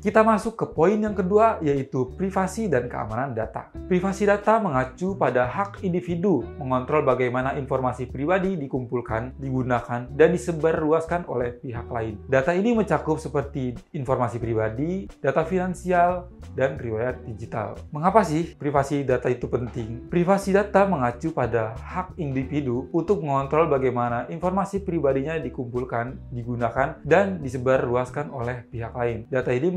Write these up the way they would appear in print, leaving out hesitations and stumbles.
Kita masuk ke poin yang kedua, yaitu privasi dan keamanan data. Privasi data mengacu pada hak individu mengontrol bagaimana informasi pribadi dikumpulkan, digunakan, dan disebarluaskan oleh pihak lain. Data ini mencakup seperti informasi pribadi, data finansial, dan riwayat digital. Mengapa sih privasi data itu penting? Privasi data mengacu pada hak individu untuk mengontrol bagaimana informasi pribadinya dikumpulkan, digunakan, dan disebarluaskan oleh pihak lain. Data ini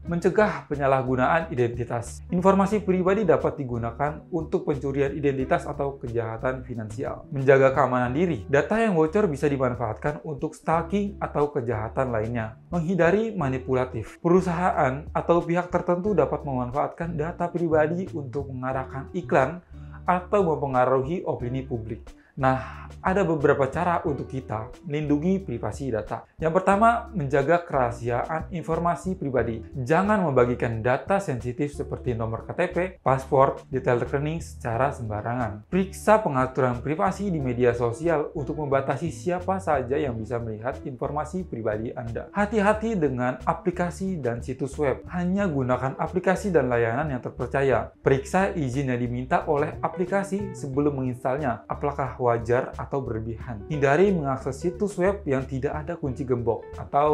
mencegah penyalahgunaan identitas. Informasi pribadi dapat digunakan untuk pencurian identitas atau kejahatan finansial. Menjaga keamanan diri. Data yang bocor bisa dimanfaatkan untuk stalking atau kejahatan lainnya. Menghindari manipulatif. Perusahaan atau pihak tertentu dapat memanfaatkan data pribadi untuk mengarahkan iklan atau mempengaruhi opini publik. Nah, ada beberapa cara untuk kita melindungi privasi data. Yang pertama, menjaga kerahasiaan informasi pribadi. Jangan membagikan data sensitif seperti nomor KTP, paspor, detail rekening secara sembarangan. Periksa pengaturan privasi di media sosial untuk membatasi siapa saja yang bisa melihat informasi pribadi Anda. Hati-hati dengan aplikasi dan situs web. Hanya gunakan aplikasi dan layanan yang terpercaya. Periksa izin yang diminta oleh aplikasi sebelum menginstalnya. Apakah wajar atau berlebihan. Hindari mengakses situs web yang tidak ada kunci gembok atau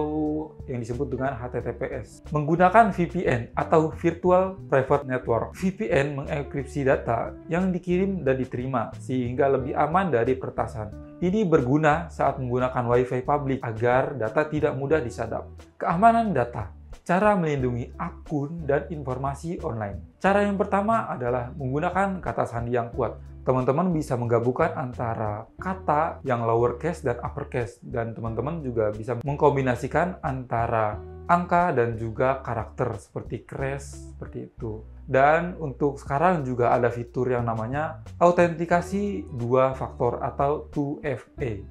yang disebut dengan HTTPS. Menggunakan VPN atau Virtual Private Network. VPN mengenkripsi data yang dikirim dan diterima sehingga lebih aman dari peretasan. Ini berguna saat menggunakan Wi-Fi publik agar data tidak mudah disadap. Keamanan data. Cara melindungi akun dan informasi online. Cara yang pertama adalah menggunakan kata sandi yang kuat. Teman-teman bisa menggabungkan antara kata yang lowercase dan uppercase, dan teman-teman juga bisa mengkombinasikan antara angka dan juga karakter seperti crash, seperti itu. Dan untuk sekarang juga ada fitur yang namanya autentikasi 2 faktor atau 2FA.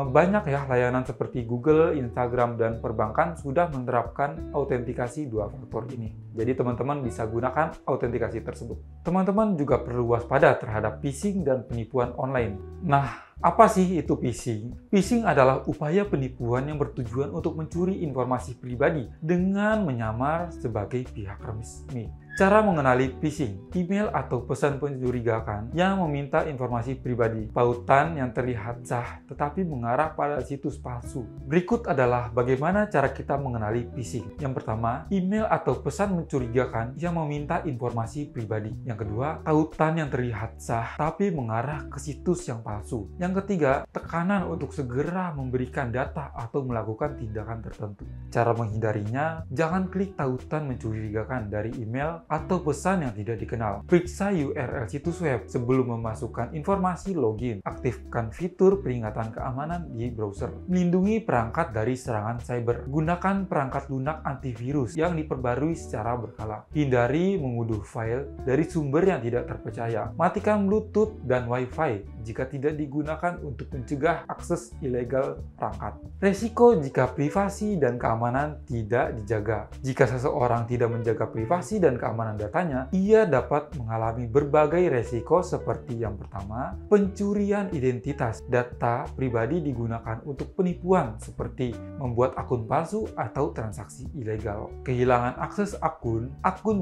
Banyak ya layanan seperti Google, Instagram, dan perbankan sudah menerapkan autentikasi 2 faktor ini. Jadi teman-teman bisa gunakan autentikasi tersebut. Teman-teman juga perlu waspada terhadap phishing dan penipuan online. Nah, apa sih itu phishing? Phishing adalah upaya penipuan yang bertujuan untuk mencuri informasi pribadi dengan menyamar sebagai pihak resmi. Cara mengenali phishing, email atau pesan pencurigakan yang meminta informasi pribadi, pautan yang terlihat sah tetapi mengarah pada situs palsu. Berikut adalah bagaimana cara kita mengenali phishing. Yang pertama, email atau pesan mencurigakan yang meminta informasi pribadi. Yang kedua, tautan yang terlihat sah tapi mengarah ke situs yang palsu. Yang ketiga, tekanan untuk segera memberikan data atau melakukan tindakan tertentu. Cara menghindarinya, jangan klik tautan mencurigakan dari email atau pesan yang tidak dikenal. Periksa URL situs web sebelum memasukkan informasi login. Aktifkan fitur peringatan keamanan di browser. Melindungi perangkat dari serangan cyber. Gunakan perangkat lunak antivirus yang diperbarui secara berkala. Hindari mengunduh file dari sumber yang tidak terpercaya. Matikan Bluetooth dan Wi-Fi jika tidak digunakan untuk mencegah akses ilegal perangkat. Resiko jika privasi dan keamanan tidak dijaga. Jika seseorang tidak menjaga privasi dan keamanan datanya, ia dapat mengalami berbagai resiko seperti yang pertama, pencurian identitas. Data pribadi digunakan untuk penipuan seperti membuat akun palsu atau transaksi ilegal. Kehilangan akses akun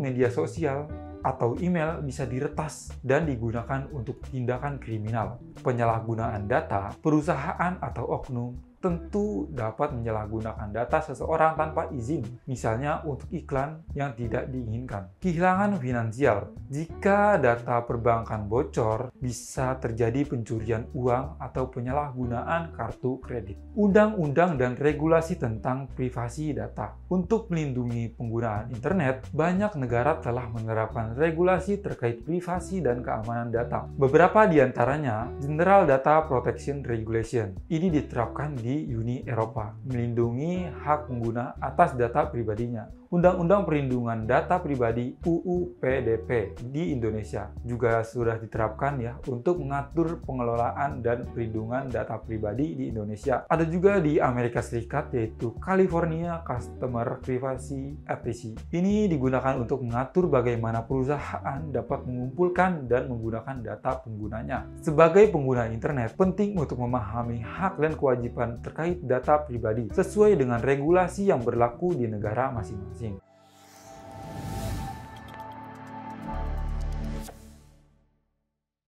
media sosial, atau email bisa diretas dan digunakan untuk tindakan kriminal. Penyalahgunaan data, perusahaan atau oknum tentu dapat menyalahgunakan data seseorang tanpa izin, misalnya untuk iklan yang tidak diinginkan. Kehilangan finansial. Jika data perbankan bocor, bisa terjadi pencurian uang atau penyalahgunaan kartu kredit. Undang-undang dan regulasi tentang privasi data. Untuk melindungi penggunaan internet, banyak negara telah menerapkan regulasi terkait privasi dan keamanan data. Beberapa di antaranya, General Data Protection Regulation. Ini diterapkan di Uni Eropa, melindungi hak pengguna atas data pribadinya. Undang-Undang Perlindungan Data Pribadi UU PDP di Indonesia juga sudah diterapkan ya untuk mengatur pengelolaan dan perlindungan data pribadi di Indonesia. Ada juga di Amerika Serikat yaitu California Customer Privacy FTC. Ini digunakan untuk mengatur bagaimana perusahaan dapat mengumpulkan dan menggunakan data penggunanya. Sebagai pengguna internet, penting untuk memahami hak dan kewajiban terkait data pribadi sesuai dengan regulasi yang berlaku di negara masing-masing. masing-masing.